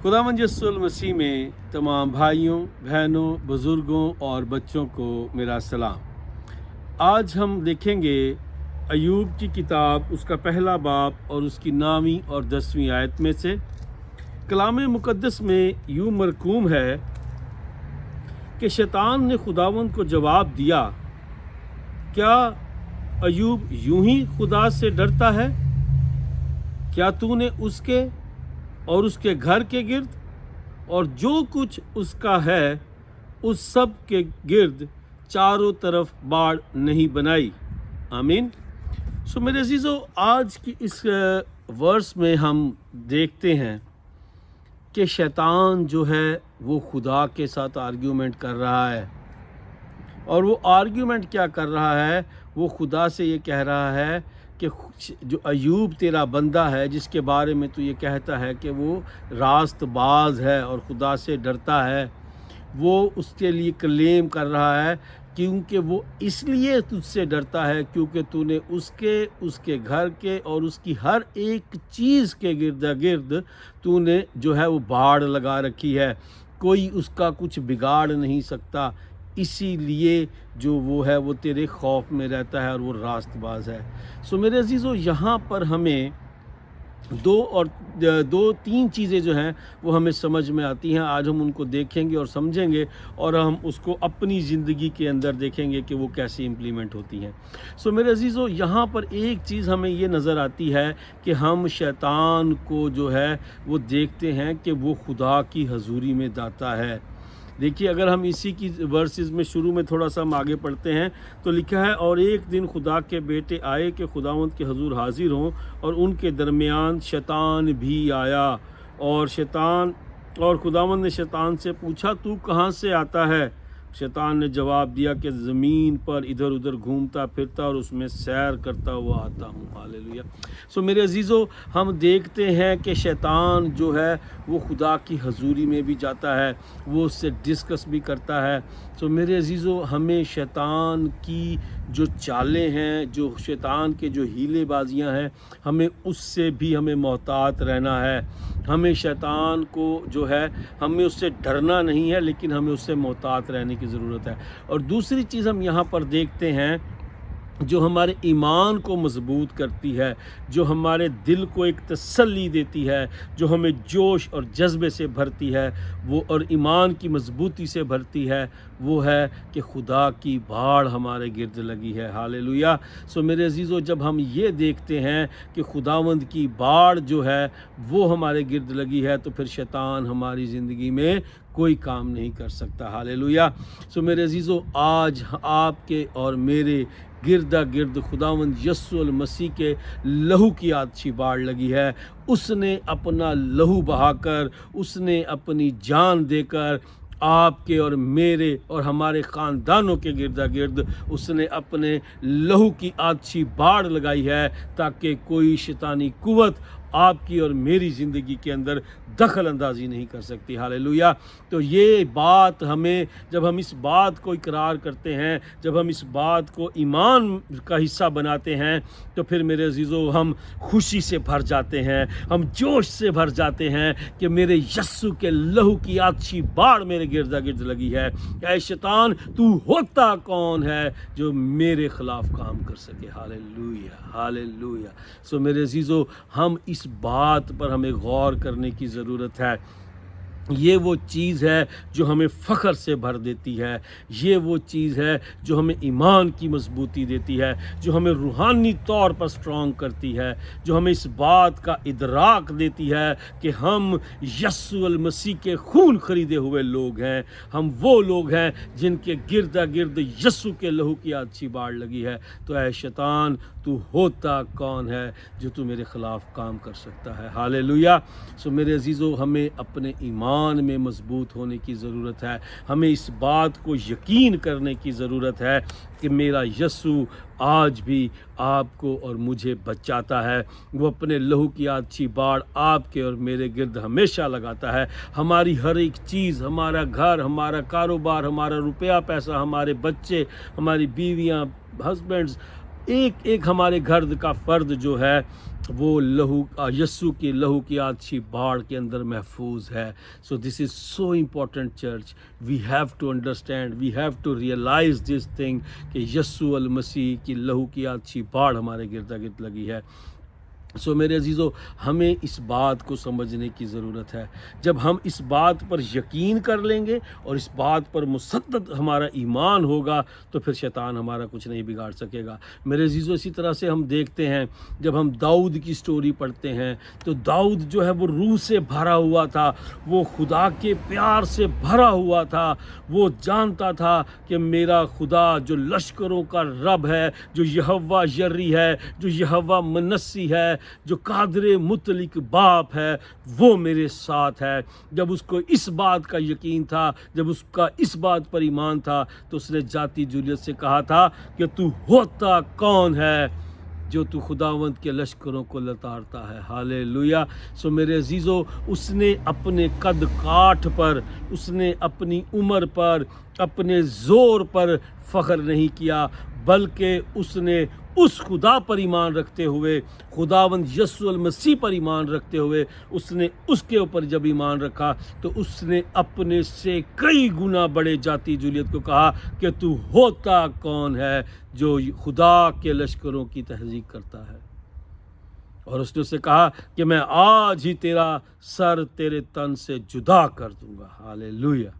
खुदावंद यीशु मसीह में तमाम भाइयों, बहनों, बुज़ुर्गों और बच्चों को मेरा सलाम। आज हम देखेंगे अय्यूब की किताब, उसका पहला बाब और उसकी 9वीं और 10वीं आयत में से। कलाम मुक़द्दस में यूँ मरकूम है कि शैतान ने खुदावंद को जवाब दिया, क्या अय्यूब यूं ही खुदा से डरता है? क्या तूने उसके और उसके घर के गिर्द और जो कुछ उसका है उस सब के गिर्द चारों तरफ बाड़ नहीं बनाई? आमीन। सो मेरे अजीज़ों, आज की इस वर्स में हम देखते हैं कि शैतान जो है वो खुदा के साथ आर्ग्यूमेंट कर रहा है। और वो आर्ग्यूमेंट क्या कर रहा है? वो खुदा से ये कह रहा है कि जो अय्यूब तेरा बंदा है, जिसके बारे में तू ये कहता है कि वो रास्तबाज है और खुदा से डरता है, वो उसके लिए क्लेम कर रहा है क्योंकि वो इसलिए तुझसे डरता है क्योंकि तूने उसके घर के और उसकी हर एक चीज़ के गिर्द गिर्द तूने जो है वो बाड़ लगा रखी है। कोई उसका कुछ बिगाड़ नहीं सकता, इसीलिए जो वो है वो तेरे खौफ में रहता है और वो रास्तबाज है। सो मेरे अजीज़ों, यहाँ पर हमें दो तीन चीज़ें जो हैं वो हमें समझ में आती हैं। आज हम उनको देखेंगे और समझेंगे और हम उसको अपनी ज़िंदगी के अंदर देखेंगे कि वो कैसे इम्प्लीमेंट होती हैं। सो मेरे अजीज़ों, यहाँ पर एक चीज़ हमें ये नज़र आती है कि हम शैतान को जो है वो देखते हैं कि वो खुदा की हजूरी में दाता है। देखिए, अगर हम इसी की वर्सेस में शुरू में थोड़ा सा हम आगे पढ़ते हैं तो लिखा है, और एक दिन खुदा के बेटे आए कि खुदावंद के हजूर हाजिर हों, और उनके दरमियान शैतान भी आया। और खुदावंद ने शैतान से पूछा, तू कहाँ से आता है? शैतान ने जवाब दिया कि ज़मीन पर इधर उधर घूमता फिरता और उसमें सैर करता हुआ आता हूँ। हालेलुया। सो मेरे अजीज़ों, हम देखते हैं कि शैतान जो है वो खुदा की हजूरी में भी जाता है, वो उससे डिस्कस भी करता है। सो मेरे अजीज़ों, हमें शैतान की जो चालें हैं, जो शैतान के जो हीलेबाजियाँ हैं, हमें उससे भी हमें मोहतात रहना है। हमें शैतान को जो है हमें उससे डरना नहीं है, लेकिन हमें उससे मोहतात रहने की ज़रूरत है। और दूसरी चीज़ हम यहाँ पर देखते हैं जो हमारे ईमान को मजबूत करती है, जो हमारे दिल को एक तसल्ली देती है, जो हमें जोश और जज्बे से भरती है, वो और ईमान की मजबूती से भरती है, वो है कि खुदा की बाड़ हमारे गिर्द लगी है। हालेलुया। सो मेरे अजीज़ों, जब हम ये देखते हैं कि खुदावंद की बाड़ जो है वो हमारे गिर्द लगी है, तो फिर शैतान हमारी ज़िंदगी में कोई काम नहीं कर सकता। हालेलुया। सो मेरे अजीज़ों, आज आपके और मेरे गिरदा गिर्द खुदावंद यीशु मसीह के लहू की आछी बाड़ लगी है। उसने अपना लहू बहाकर, उसने अपनी जान देकर आपके और मेरे और हमारे ख़ानदानों के गिरदा गिर्द उसने अपने लहू की आछी बाड़ लगाई है, ताकि कोई शैतानी कुव्वत आपकी और मेरी ज़िंदगी के अंदर दखल अंदाज़ी नहीं कर सकती। हालेलुया। तो ये बात हमें, जब हम इस बात को इकरार करते हैं, जब हम इस बात को ईमान का हिस्सा बनाते हैं, तो फिर मेरे अजीज़ों, हम खुशी से भर जाते हैं, हम जोश से भर जाते हैं कि मेरे यस्सु के लहू की आछी बाड़ मेरे गिरदा गिर्द लगी है। ऐ शैतान, तू होता कौन है जो मेरे ख़िलाफ़ काम कर सके? Hallelujah, hallelujah. सो मेरे अजीज़ों, हम इस बात पर हमें गौर करने की ज़रूरत है। ये वो चीज़ है जो हमें फ़ख्र से भर देती है, ये वो चीज़ है जो हमें ईमान की मजबूती देती है, जो हमें रूहानी तौर पर स्ट्रॉन्ग करती है, जो हमें इस बात का इदराक देती है कि हम यीशु मसीह के खून खरीदे हुए लोग हैं। हम वो लोग हैं जिनके गिरदा गिर्द यीशु के लहू की आछी बाड़ लगी है। तो ऐ शैतान, तू होता कौन है जो तू मेरे ख़िलाफ़ काम कर सकता है? हालेलुया। सो मेरे अजीज़ों, हमें अपने ईमान में मजबूत होने की ज़रूरत है। हमें इस बात को यकीन करने की ज़रूरत है कि मेरा यीशु आज भी आपको और मुझे बचाता है। वो अपने लहू की आछी बाड़ आपके और मेरे गिर्द हमेशा लगाता है। हमारी हर एक चीज़, हमारा घर, हमारा कारोबार, हमारा रुपया पैसा, हमारे बच्चे, हमारी बीवियाँ, हस्बैंड्स, ایک ایک ہمارے گھر کا فرد جو ہے وہ یسوع کی لہو کی آتشی باڑ کے اندر محفوظ ہے. So this is so important church. We have to understand, we have to realize this thing کہ یسوع المسیح کی لہو کی آتشی باڑ ہمارے گرد گرد لگی ہے. سو میرے عزیزو, ہمیں اس بات کو سمجھنے کی ضرورت ہے. جب ہم اس بات پر یقین کر لیں گے اور اس بات پر مسدد ہمارا ایمان ہوگا تو پھر شیطان ہمارا کچھ نہیں بگاڑ سکے گا. میرے عزیزو, اسی طرح سے ہم دیکھتے ہیں جب ہم داؤد کی سٹوری پڑھتے ہیں تو داؤد جو ہے وہ روح سے بھرا ہوا تھا, وہ خدا کے پیار سے بھرا ہوا تھا. وہ جانتا تھا کہ میرا خدا جو لشکروں کا رب ہے, جو یہوہ یری ہے, جو یہوہ منسی ہے, جو قادر مطلق باپ ہے, وہ میرے ساتھ ہے. جب اس کو اس بات کا یقین تھا, جب اس کا اس بات پر ایمان تھا, تو اس نے جاتی جولیت سے کہا تھا کہ تو ہوتا کون ہے جو تو خداوند کے لشکروں کو لتاڑتا ہے. ہالےلویا. سو میرے عزیزو, اس نے اپنے قد کاٹھ پر, اس نے اپنی عمر پر, اپنے زور پر فخر نہیں کیا, بلکہ اس نے اس خدا پر ایمان رکھتے ہوئے, خداوند یسوع المسیح پر ایمان رکھتے ہوئے, اس نے اس کے اوپر جب ایمان رکھا تو اس نے اپنے سے کئی گنا بڑے جاتی جولیت کو کہا کہ تو ہوتا کون ہے جو خدا کے لشکروں کی تحقیق کرتا ہے. اور اس نے اسے کہا کہ میں آج ہی تیرا سر تیرے تن سے جدا کر دوں گا. ہالےلویا.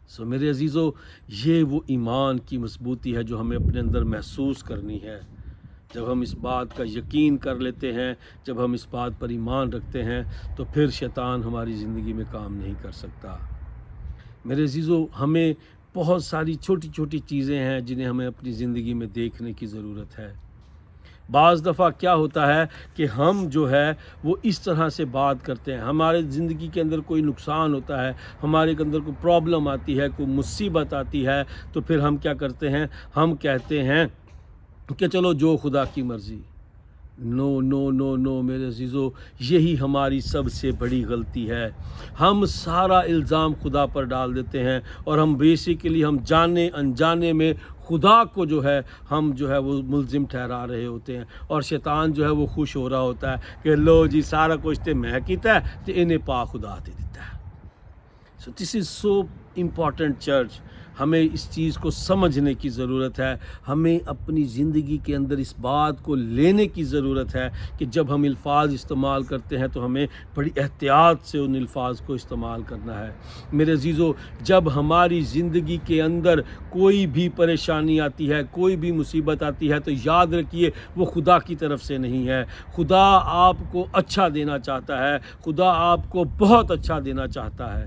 سو میرے عزیزو, یہ وہ ایمان کی مضبوطی ہے جو ہمیں اپنے اندر محسوس کرنی ہے. جب ہم اس بات کا یقین کر لیتے ہیں, جب ہم اس بات پر ایمان رکھتے ہیں, تو پھر شیطان ہماری زندگی میں کام نہیں کر سکتا. میرے عزیزو, ہمیں بہت ساری چھوٹی چھوٹی چیزیں ہیں جنہیں ہمیں اپنی زندگی میں دیکھنے کی ضرورت ہے. بعض دفعہ کیا ہوتا ہے کہ ہم جو ہے وہ اس طرح سے بات کرتے ہیں, ہمارے زندگی کے اندر کوئی نقصان ہوتا ہے, ہمارے اندر کوئی پرابلم آتی ہے, کوئی مصیبت آتی ہے, تو پھر ہم کیا کرتے ہیں, ہم کہتے ہیں کہ چلو جو خدا کی مرضی. نو نو نو نو میرے عزیزو, یہی ہماری سب سے بڑی غلطی ہے. ہم سارا الزام خدا پر ڈال دیتے ہیں اور ہم بیسیکلی ہم جانے انجانے میں خدا کو جو ہے ہم جو ہے وہ ملزم ٹھہرا رہے ہوتے ہیں, اور شیطان جو ہے وہ خوش ہو رہا ہوتا ہے کہ لو جی سارا کچھ تے میں کیتا ہے تے انہیں پا خدا دے دیتا ہے. So this is so important church. ہمیں اس چیز کو سمجھنے کی ضرورت ہے. ہمیں اپنی زندگی کے اندر اس بات کو لینے کی ضرورت ہے کہ جب ہم الفاظ استعمال کرتے ہیں تو ہمیں بڑی احتیاط سے ان الفاظ کو استعمال کرنا ہے. میرے عزیزو, جب ہماری زندگی کے اندر کوئی بھی پریشانی آتی ہے, کوئی بھی مصیبت آتی ہے, تو یاد رکھیے وہ خدا کی طرف سے نہیں ہے. خدا آپ کو اچھا دینا چاہتا ہے, خدا آپ کو بہت اچھا دینا چاہتا ہے.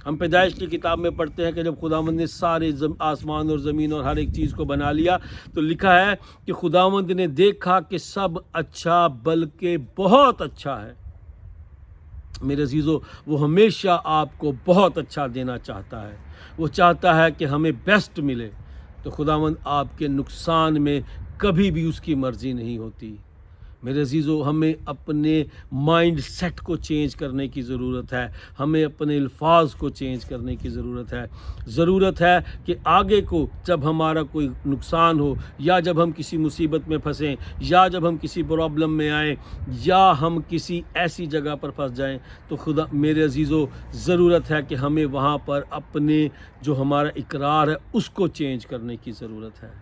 ہم پیدائش کی کتاب میں پڑھتے ہیں کہ جب خداوند نے سارے آسمان اور زمین اور ہر ایک چیز کو بنا لیا تو لکھا ہے کہ خداوند نے دیکھا کہ سب اچھا بلکہ بہت اچھا ہے. میرے عزیزو, وہ ہمیشہ آپ کو بہت اچھا دینا چاہتا ہے. وہ چاہتا ہے کہ ہمیں بیسٹ ملے. تو خداوند آپ کے نقصان میں کبھی بھی اس کی مرضی نہیں ہوتی. میرے عزیزو, ہمیں اپنے مائنڈ سیٹ کو چینج کرنے کی ضرورت ہے. ہمیں اپنے الفاظ کو چینج کرنے کی ضرورت ہے. ضرورت ہے کہ آگے کو جب ہمارا کوئی نقصان ہو, یا جب ہم کسی مصیبت میں پھنسیں, یا جب ہم کسی پرابلم میں آئیں, یا ہم کسی ایسی جگہ پر پھنس جائیں, تو خدا میرے عزیزو ضرورت ہے کہ ہمیں وہاں پر اپنے جو ہمارا اقرار ہے اس کو چینج کرنے کی ضرورت ہے.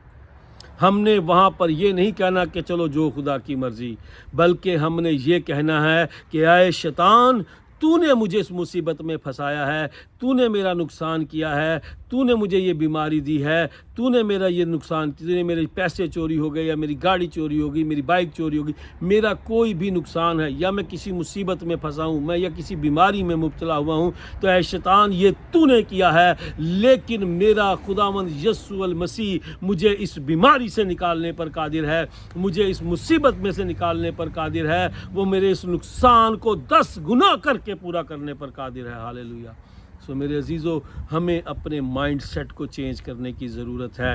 ہم نے وہاں پر یہ نہیں کہنا کہ چلو جو خدا کی مرضی, بلکہ ہم نے یہ کہنا ہے کہ اے شیطان, تو نے مجھے اس مصیبت میں پھنسایا ہے, تو نے میرا نقصان کیا ہے, تو نے مجھے یہ بیماری دی ہے, تو نے میرا یہ نقصان, تو نے میرے پیسے چوری ہو گئے, یا میری گاڑی چوری ہو گئی, میری بائک چوری ہو گئی, میرا کوئی بھی نقصان ہے, یا میں کسی مصیبت میں پھنسا ہوں, میں یا کسی بیماری میں مبتلا ہوا ہوں, تو اے شیطان یہ تو نے کیا ہے, لیکن میرا خداوند یسوع المسیح مجھے اس بیماری سے نکالنے پر قادر ہے, مجھے اس مصیبت میں سے نکالنے پر قادر ہے, وہ میرے اس نقصان کو 10 گنا کر کے پورا کرنے پر قادر ہے. ہالےلویا. سو میرے عزیزو, ہمیں اپنے مائنڈ سیٹ کو چینج کرنے کی ضرورت ہے.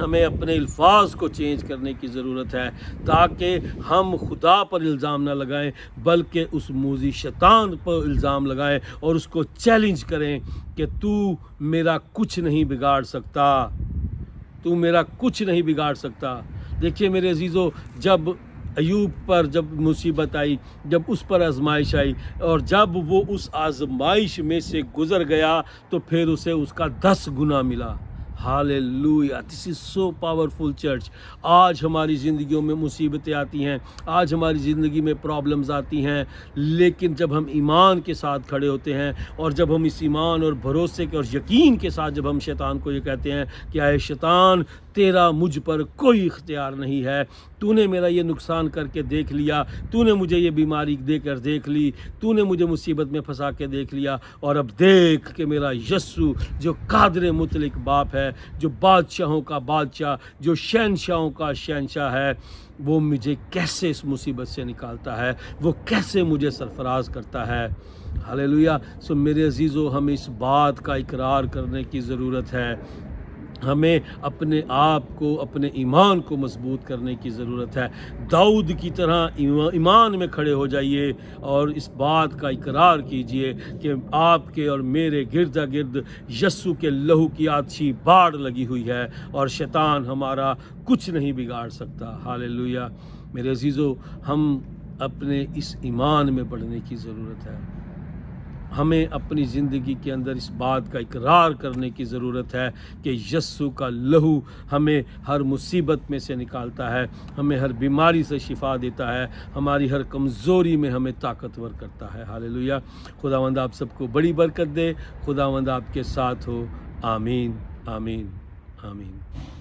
ہمیں اپنے الفاظ کو چینج کرنے کی ضرورت ہے, تاکہ ہم خدا پر الزام نہ لگائیں بلکہ اس موذی شیطان پر الزام لگائیں اور اس کو چیلنج کریں کہ تو میرا کچھ نہیں بگاڑ سکتا, तू मेरा कुछ नहीं बिगाड़ सकता। देखिए मेरे अजीज़ों, जब अयूब पर जब मुसीबत आई, जब उस पर आजमाइश आई, और जब वो उस आजमाइश में से गुज़र गया, तो फिर उसे उसका 10 गुना मिला। Hallelujah, this is so powerful church. आज हमारी ज़िंदगियों में मुसीबतें आती हैं, आज हमारी ज़िंदगी में प्रॉब्लम्स आती हैं, लेकिन जब हम ईमान के साथ खड़े होते हैं, और जब हम इस ईमान और भरोसे के और यकीन के साथ जब हम शैतान को ये कहते हैं कि आए शैतान, तेरा मुझ पर कोई इख्तियार नहीं है, तूने मेरा ये नुकसान करके देख लिया, तूने मुझे ये बीमारी देकर देख ली, तूने मुझे मुसीबत में फंसा के देख लिया, और अब देख कि मेरा यस्सु जो कादिर मुतलक बाप है, जो बादशाहों का बादशाह, जो शहंशाहों का शहंशाह है, वो मुझे कैसे इस मुसीबत से निकालता है, वो कैसे मुझे सरफराज करता है। हालेलुया। सो मेरे अजीज़ों, हमें इस बात का इकरार करने की ज़रूरत है, हमें अपने आप को, अपने ईमान को मजबूत करने की ज़रूरत है। दाऊद की तरह ईमान में खड़े हो जाइए और इस बात का इकरार कीजिए कि आपके और मेरे गिरदा गिर्द यस्सु के लहू की आछी बाढ़ लगी हुई है, और शैतान हमारा कुछ नहीं बिगाड़ सकता। हालेलुया। मेरे अजीज़ों, हम अपने इस ईमान में बढ़ने की ज़रूरत है। हमें अपनी ज़िंदगी के अंदर इस बात का इकरार करने की ज़रूरत है कि यस्सु का लहू हमें हर मुसीबत में से निकालता है, हमें हर बीमारी से शिफा देता है, हमारी हर कमज़ोरी में हमें ताकतवर करता है। हालेलुया। खुदावंद आप सबको बड़ी बरकत दे, खुदावंद आपके साथ हो। आमीन, आमीन, आमीन।